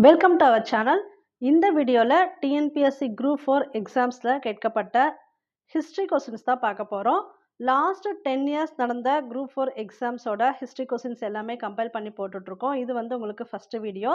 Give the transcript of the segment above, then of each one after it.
Welcome to our channel. இந்த வீடியோவில் TNPSC group 4 எக்ஸாம்ஸில் கேட்கப்பட்ட ஹிஸ்ட்ரி கொஸ்டின்ஸ் தான் பார்க்க போகிறோம். லாஸ்ட் 10 இயர்ஸ் நடந்த குரூப் 4 எக்ஸாம்ஸோட ஹிஸ்ட்ரி கொஸ்டின்ஸ் எல்லாமே கம்பைல் பண்ணி போட்டுட்ருக்கோம். இது வந்து உங்களுக்கு ஃபஸ்ட்டு வீடியோ.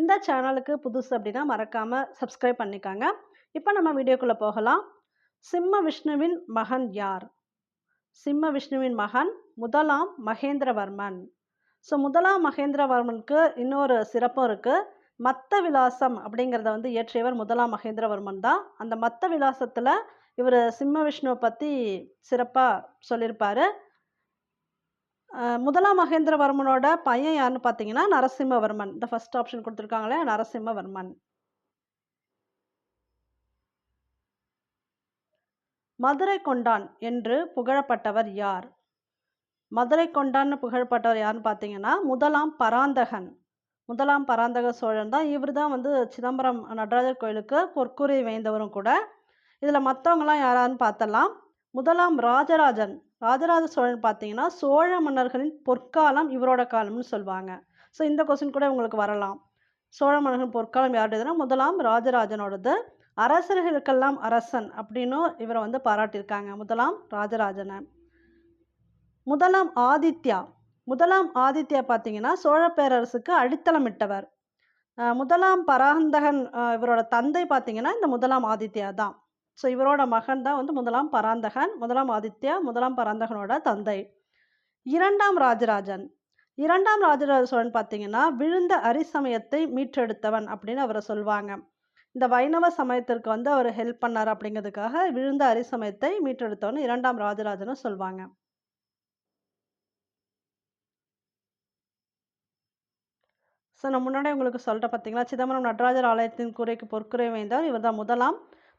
இந்த சேனலுக்கு புதுசு அப்படின்னா மறக்காமல் சப்ஸ்கிரைப் பண்ணிக்காங்க. இப்போ நம்ம வீடியோக்குள்ளே போகலாம். சிம்ம விஷ்ணுவின் மகன் யார்? சிம்ம விஷ்ணுவின் மகன் முதலாம் மகேந்திரவர்மன். ஸோ முதலாம் மகேந்திரவர்மனுக்கு இன்னொரு சிறப்பும் இருக்குது. மத்த விலாசம் அப்படிங்கிறத வந்து இயற்றியவர் முதலாம் மகேந்திரவர்மன் தான். அந்த மத்த விலாசத்தில் இவர் சிம்ம விஷ்ணுவை பற்றி சிறப்பாக சொல்லியிருப்பார். முதலாம் மகேந்திரவர்மனோட பையன் யாருன்னு பார்த்தீங்கன்னா நரசிம்மவர்மன். இந்த ஃபர்ஸ்ட் ஆப்ஷன் கொடுத்துருக்காங்களே நரசிம்மவர்மன். மதுரை கொண்டான் என்று புகழப்பட்டவர் யார்? மதுரை கொண்டான்னு புகழப்பட்டவர் யாருன்னு பார்த்தீங்கன்னா முதலாம் பராந்தகன். முதலாம் பராந்தக சோழன் தான். இவர் தான் வந்து சிதம்பரம் நடராஜர் கோயிலுக்கு பொற்கூரை வேந்தவரும் கூட. இதில் மற்றவங்களாம் யாரான்னு பார்த்தலாம். முதலாம் ராஜராஜன். ராஜராஜ சோழன் பார்த்தீங்கன்னா சோழ மன்னர்களின் பொற்காலம் இவரோட காலம்னு சொல்லுவாங்க. ஸோ இந்த கொஸ்டின் கூட உங்களுக்கு வரலாம். சோழ மன்னர்களின் பொற்காலம் யாருடையதுன்னா முதலாம் ராஜராஜனோடது. அரசர்களுக்கெல்லாம் அரசன் அப்படின்னு இவரை வந்து பாராட்டியிருக்காங்க முதலாம் ராஜராஜனை. முதலாம் ஆதித்யா. முதலாம் ஆதித்யா பார்த்தீங்கன்னா சோழ பேரரசுக்கு அடித்தளமிட்டவர். முதலாம் பராந்தகன் இவரோட தந்தை பார்த்தீங்கன்னா இந்த முதலாம் ஆதித்யா தான். ஸோ இவரோட மகன் தான் வந்து முதலாம் பராந்தகன். முதலாம் ஆதித்யா முதலாம் பராந்தகனோட தந்தை. இரண்டாம் ராஜராஜன். இரண்டாம் ராஜராஜ சோழன் பார்த்தீங்கன்னா விழுந்த அரிசமயத்தை மீட்டெடுத்தவன் அப்படின்னு அவரை சொல்லுவாங்க. இந்த வைணவ சமயத்திற்கு வந்து அவர் ஹெல்ப் பண்ணார் அப்படிங்கிறதுக்காக விழுந்த அரிசமயத்தை மீட்டெடுத்தவன் இரண்டாம் ராஜராஜனை சொல்லுவாங்க. ஸோ நான் முன்னாடி உங்களுக்கு சொல்லிட்டேன் பார்த்தீங்களா, சிதம்பரம் நடராஜர் ஆலயத்தின் கூரைக்கு பொற்கூரை வேந்தவர் இவர் தான் முதலாம்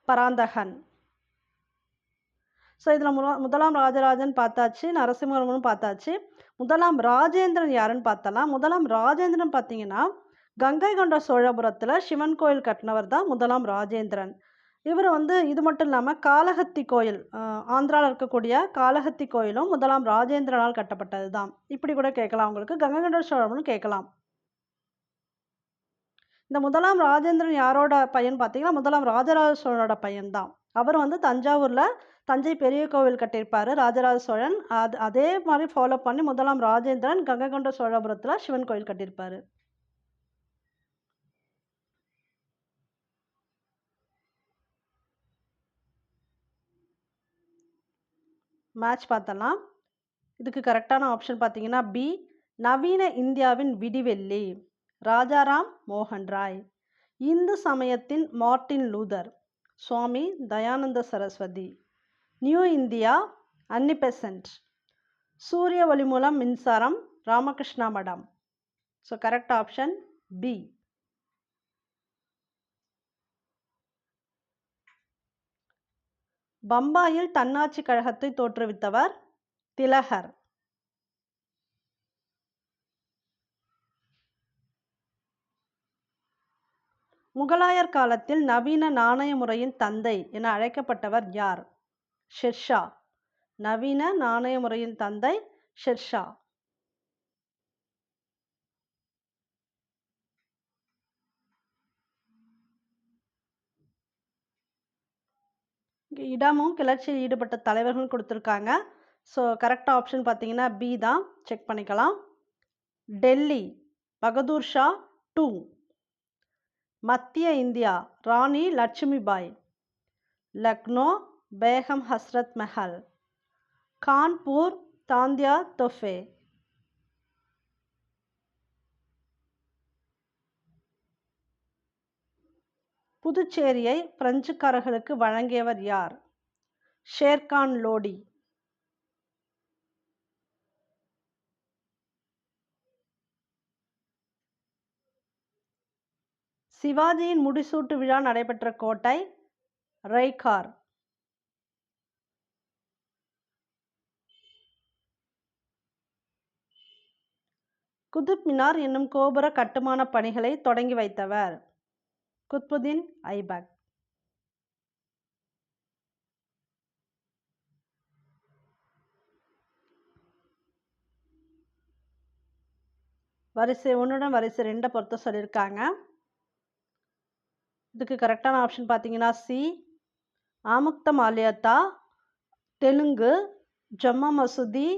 பராந்தகன். ஸோ இதில் முதலாம் ராஜராஜன் பார்த்தாச்சு, நரசிம்மவர்மனும் பார்த்தாச்சு. முதலாம் ராஜேந்திரன் யாருன்னு பார்த்தலாம். முதலாம் ராஜேந்திரன் பார்த்தீங்கன்னா கங்கை கொண்ட சோழபுரத்தில் சிவன் கோயில் கட்டினவர் தான் முதலாம் ராஜேந்திரன். இவர் வந்து இது மட்டும் இல்லாமல் காளஹஸ்தி கோயில், ஆந்திராவில் இருக்கக்கூடிய காளஹஸ்தி கோயிலும் முதலாம் ராஜேந்திரனால் கட்டப்பட்டது தான். இப்படி கூட கேட்கலாம் உங்களுக்கு. கங்கை கொண்ட சோழபுரம் கேட்கலாம். இந்த முதலாம் ராஜேந்திரன் யாரோட பையன் பார்த்தீங்கன்னா முதலாம் ராஜராஜ சோழனோட பையன் தான். அவர் வந்து தஞ்சாவூரில் தஞ்சை பெரிய கோவில் கட்டியிருப்பார் ராஜராஜ சோழன். அதே மாதிரி ஃபாலோ பண்ணி முதலாம் ராஜேந்திரன் கங்கை கொண்ட சோழபுரத்தில் சிவன் கோயில் கட்டியிருப்பார். மேட்ச் பார்த்தலாம். இதுக்கு கரெக்டான ஆப்ஷன் பார்த்தீங்கன்னா பி, நவீன இந்தியாவின் விடிவெள்ளி ராஜாராம் மோகன் ராய். இந்து சமயத்தின் Martin Luther Swami Dayananda Saraswati. New India Annie Besant. சூரிய ஒளி மூலம் மின்சாரம் ராமகிருஷ்ணா மடம். So correct option B. பம்பாயில் தன்னாட்சி கழகத்தை தோற்றுவித்தவர் திலகர். முகலாயர் காலத்தில் நவீன நாணய முறையின் தந்தை என அழைக்கப்பட்டவர் யார்? ஷெர்ஷா. நவீன நாணய முறையின் தந்தை ஷெர்ஷா. இடமும் கிளர்ச்சியில் ஈடுபட்ட தலைவர்கள் கொடுத்துருக்காங்க. ஸோ கரெக்ட் ஆப்ஷன் பார்த்தீங்கன்னா பி தான். செக் பண்ணிக்கலாம். டெல்லி பகதூர் ஷா 2. மத்திய இந்தியா ராணி லட்சுமிபாய். லக்னோ பேகம் ஹஸ்ரத் மஹல். கான்பூர் தாந்தியா தொஃபே. புதுச்சேரியை பிரெஞ்சுக்காரர்களுக்கு வழங்கியவர் யார்? ஷேர்கான் லோடி. சிவாஜியின் முடிசூட்டு விழா நடைபெற்ற கோட்டை ரைகார். குதுப் மினார் என்னும் கோபுர கட்டுமான பணிகளை தொடங்கி வைத்தவர் குத்புதீன் ஐபக். வரிசை 1 வரிசை 2 பொறுத்த சொல்லியிருக்காங்க. இதுக்கு கரெக்டான ஆப்ஷன் பார்த்தீங்கன்னா சி. ஆமுக்த மால்யத்தா, தெலுங்கு, ஜம்மா மசூதி,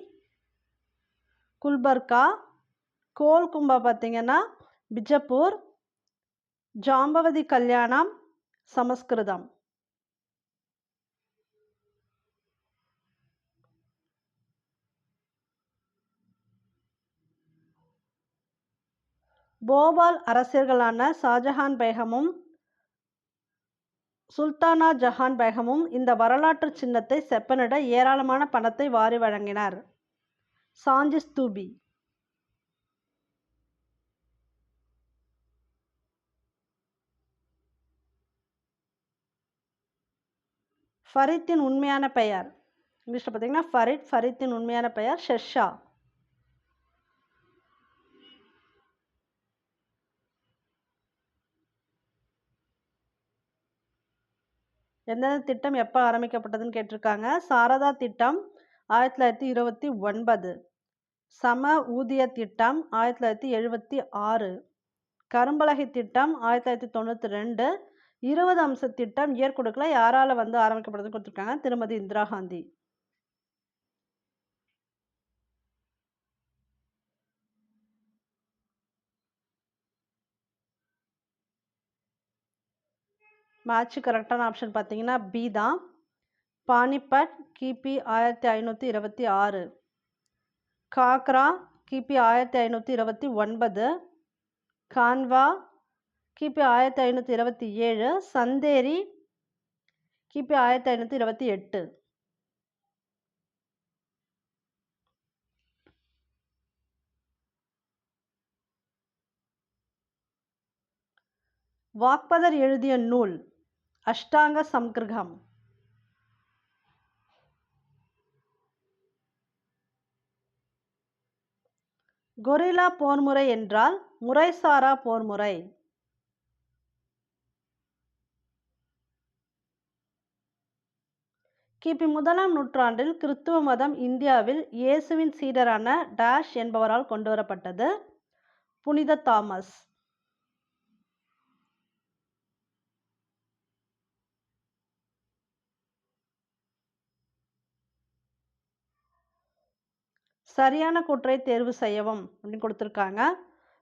குல்பர்கா, கோல்கும்பா பார்த்தீங்கன்னா பிஜப்பூர், ஜாம்பவதி கல்யாணம் சமஸ்கிருதம். போபால் அரசர்களான ஷாஜஹான் பேகமும் சுல்தானா ஜஹான் பேகமும் இந்த வரலாற்று சின்னத்தை செப்பனிட ஏராளமான பணத்தை வாரி வழங்கினர். சாஞ்சி ஸ்தூபி. ஃபரீத்தின் உண்மையான பெயர் இங்கிலீஷில் பார்த்தீங்கன்னா ஃபரீத். ஃபரீத்தின் உண்மையான பெயர் ஷெர்ஷா. எந்தெந்த திட்டம் எப்போ ஆரம்பிக்கப்பட்டதுன்னு கேட்டிருக்காங்க. சாரதா திட்டம் 1929, சம ஊதிய திட்டம் 1976, கரும்பலகை திட்டம் 1992, 20 அம்ச திட்டம் ஏற்கொடுக்கல யாரால வந்து ஆரம்பிக்கப்பட்டதுன்னு கொடுத்துருக்காங்க. திருமதி இந்திரா காந்தி. மேட்ச் கரெக்டான ஆப்ஷன் பார்த்தீங்கன்னா பி தான். பானிபட் கிபி 1526, காக்ரா கிபி 1529, கான்வா கிபி 1527, சந்தேரி கிபி 1528. வாக்பதர் எழுதிய நூல் அஷ்டாங்க சம்கிருகம். கொரில்லா போர்முறை என்றால் முறைசாரா போர்முறை. கிபி 1ஆம் நூற்றாண்டில் கிறித்துவ மதம் இந்தியாவில் இயேசுவின் சீடரான டேஷ் என்பவரால் கொண்டுவரப்பட்டது. புனித தாமஸ். சரியான கூற்றை தேர்வு செய்யவும் அப்படின்னு கொடுத்துருக்காங்க.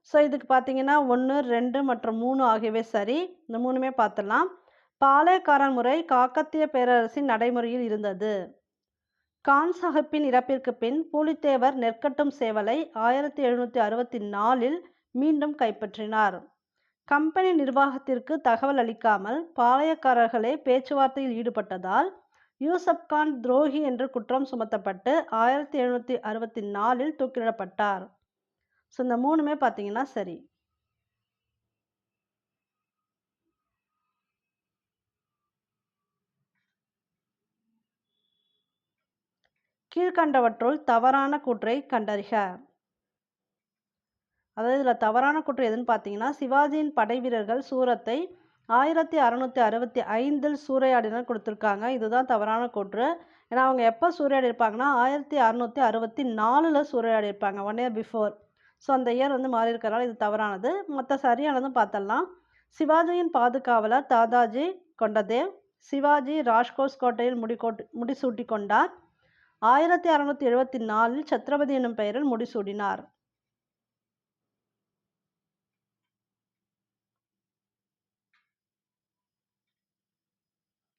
ஸோ இதுக்கு பார்த்தீங்கன்னா 1, 2 மற்றும் 3 ஆகியவை சரி. இந்த 3மே பார்த்துடலாம். பாளையக்காரன் முறை காக்கத்திய பேரரசின் நடைமுறையில் இருந்தது. கான் சாஹிப்பின் இறப்பிற்கு பின் பூலித்தேவர் நெற்கட்டும் சேவலை 1764 மீண்டும் கைப்பற்றினார். கம்பெனி நிர்வாகத்திற்கு தகவல் அளிக்காமல் பாளையக்காரர்களே பேச்சுவார்த்தையில் ஈடுபட்டதால் யூசப் கான் துரோகி என்று குற்றம் சுமத்தப்பட்டு 1764 தூக்கிலிடப்பட்டார். ஸோ இந்த 3மே பார்த்தீங்கன்னா சரி. கீழ்கண்டவற்றுள் தவறான கூற்றை கண்டறிக. அதாவது இதில் தவறான கூற்று எதுன்னு பார்த்தீங்கன்னா சிவாஜியின் படை வீரர்கள் சூரத்தை 1665 சூறையாடினர் கொடுத்துருக்காங்க. இதுதான் தவறான கூற்று. ஏன்னா அவங்க எப்போ சூறையாடி இருப்பாங்கன்னா 1664 சூறையாடி இருப்பாங்க, 1 இயர் பிஃபோர். ஸோ அந்த இயர் வந்து மாறி இருக்கிறனால இது தவறானது. மற்ற சரியானதும் பார்த்தலாம். சிவாஜியின் பாதுகாவலர் தாதாஜி கொண்டதேவ் சிவாஜி ராஜ்கோட் கோட்டையில் முடிசூட்டி கொண்டார். 1674 சத்ரபதி எனும் பெயரில் முடிசூடினார்.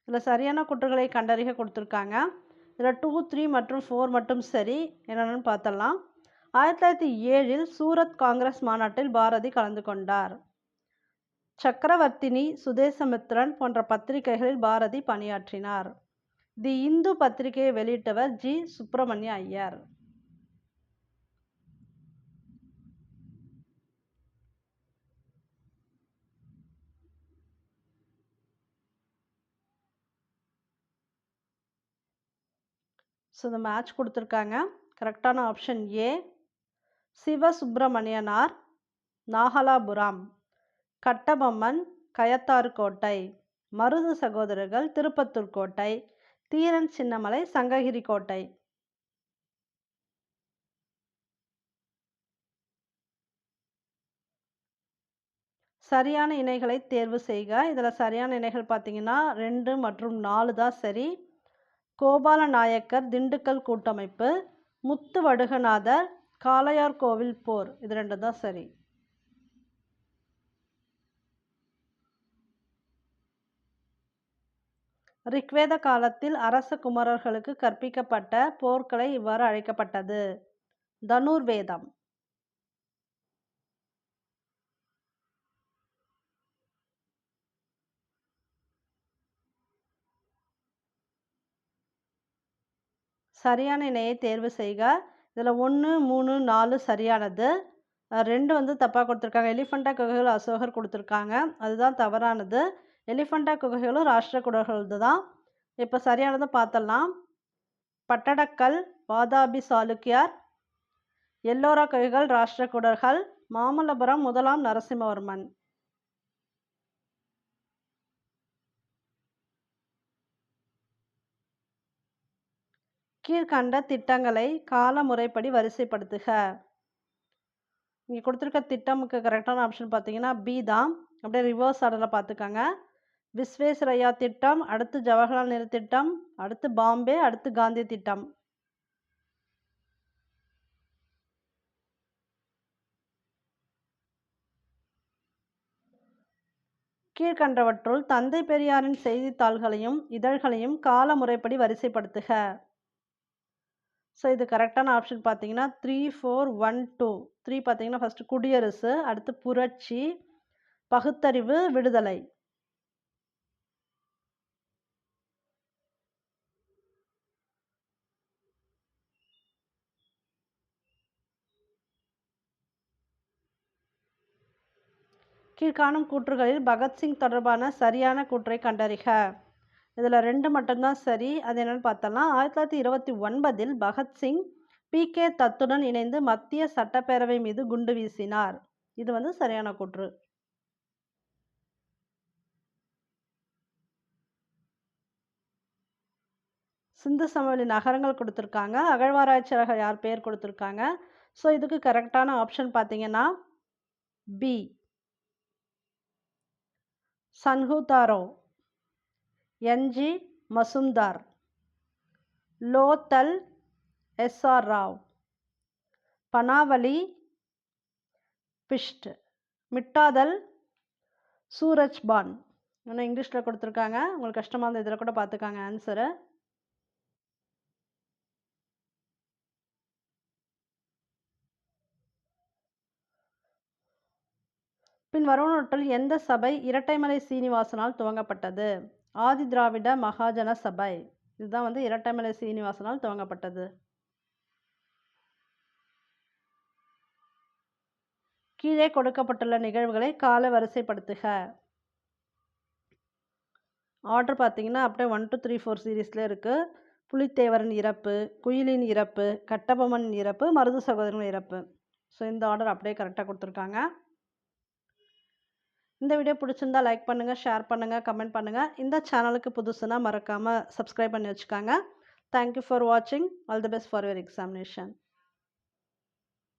இதில் சரியான கூற்றுகளை கண்டறிக கொடுத்துருக்காங்க. இதில் 2, 3 மற்றும் 4 மட்டும் சரி. என்னென்னு பார்த்தலாம். 1907 சூரத் காங்கிரஸ் மாநாட்டில் பாரதி கலந்து கொண்டார். சக்கரவர்த்தினி, சுதேசமித்ரன் போன்ற பத்திரிகைகளில் பாரதி பணியாற்றினார். தி இந்து பத்திரிகையை வெளியிட்டவர் ஜி. சுப்பிரமணிய ஐயர். ஸோ இந்த மேட்ச் கொடுத்துருக்காங்க. கரெக்டான ஆப்ஷன் ஏ. சிவசுப்பிரமணியனார் நாகலாபுரம், கட்டபொம்மன் கயத்தாறு கோட்டை, மருது சகோதரர்கள் திருப்பத்தூர் கோட்டை, தீரன் சின்னமலை சங்ககிரி கோட்டை. சரியான இணைகளை தேர்வு செய்க. இதில் சரியான இணைகள் பார்த்தீங்கன்னா 2 மற்றும் 4 தான் சரி. கோபால நாயக்கர் திண்டுக்கல் கூட்டமைப்பு, முத்து வடுகநாதர் காளையார் கோவில் போர், இது 2 தான் சரி. ரிக்வேத காலத்தில் அரச குமரர்களுக்கு கற்பிக்கப்பட்ட போர்க்கலை இவ்வாறு அழைக்கப்பட்டது. தனுர்வேதம். சரியான இணையை தேர்வு செய்க. இதில் 1, 3, 4 சரியானது. 2 வந்து தப்பாக கொடுத்துருக்காங்க. எலிஃபண்டா குகைகள் அசோகர் கொடுத்துருக்காங்க, அதுதான் தவறானது. எலிஃபண்டா குகைகளும் ராஷ்டிரகூடர்களது தான். இப்போ சரியானதை பார்த்தலாம். பட்டடக்கல் வாதாபி சாளுக்கியார், எல்லோரா குகைகள் ராஷ்டிரகூடர்கள், மாமல்லபுரம் முதலாம் நரசிம்மவர்மன். கீழ்கண்ட திட்டங்களை கால முறைப்படி வரிசைப்படுத்துக. இங்கே கொடுத்துருக்க திட்டமுக்கு கரெக்டான ஆப்ஷன் பார்த்தீங்கன்னா பி தான். அப்படியே ரிவர்ஸ் ஆர்டரில் பார்த்துக்கோங்க. விஸ்வேஸ்வரையா திட்டம், அடுத்து ஜவஹர்லால் நேரு திட்டம், அடுத்து பாம்பே, அடுத்து காந்தி திட்டம். கீழ்கண்டவற்றுள் தந்தை பெரியாரின் செய்தித்தாள்களையும் இதழ்களையும் கால முறைப்படி வரிசைப்படுத்துக. ஸோ இது கரெக்டான ஆப்ஷன் பார்த்தீங்கன்னா 3, 4, 1, 2. 3 பார்த்தீங்கன்னா ஃபஸ்ட்டு குடியரசு, அடுத்து புரட்சி, பகுத்தறிவு, விடுதலை. கீழ்காணும் கூற்றுகளில் பகத்சிங் தொடர்பான சரியான கூற்றை கண்டறிக. இதில் 2 மட்டும்தான் சரி. அது என்னென்னு பார்த்தோம்னா 1929 பகத்சிங் PK தத்துடன் இணைந்து மத்திய சட்டப்பேரவை மீது குண்டு வீசினார். இது வந்து சரியான கூற்று. சிந்து சமவெளி நகரங்கள் கொடுத்துருக்காங்க, அகழ்வாராய்ச்சியாளர்கள் யார் பேர் கொடுத்துருக்காங்க. ஸோ இதுக்கு கரெக்டான ஆப்ஷன் பார்த்தீங்கன்னா B, Chanhudaro, NG Majumdar, Lothal SR Rao, Banawali Bisht, Mitathal Surajbhan. இன்னும் இங்கிலீஷில் கொடுத்துருக்காங்க, உங்களுக்கு கஷ்டமாக இருந்த இதில் கூட பார்த்துக்காங்க ஆன்சரை. பின் வருவனவற்றுள் எந்த சபை இரட்டைமலை சீனிவாசனால் துவங்கப்பட்டது? ஆதி திராவிட மகாஜன சபை. இதுதான் வந்து இரட்டைமலை சீனிவாசனால் துவங்கப்பட்டது. கீழே கொடுக்கப்பட்டுள்ள நிகழ்வுகளை கால வரிசைப்படுத்துக. ஆர்டர் பார்த்தீங்கன்னா அப்படியே 1 to 3, 4 சீரீஸில் இருக்குது. புலித்தேவரின் இறப்பு, குயிலின் இறப்பு, கட்டபொம்மன் இறப்பு, மருது சகோதரன் இறப்பு. ஸோ இந்த ஆர்டர் அப்படியே கரெக்டாக கொடுத்துருக்காங்க. இந்த வீடியோ பிடிச்சிருந்தா லைக் பண்ணுங்கள், ஷேர் பண்ணுங்கள், கமெண்ட் பண்ணுங்கள். இந்த சேனலுக்கு புதுசுனா மறக்காமல் சப்ஸ்கிரைப் பண்ணி வச்சுக்காங்க. தேங்க்யூ ஃபார் வாட்சிங். All the best for your examination.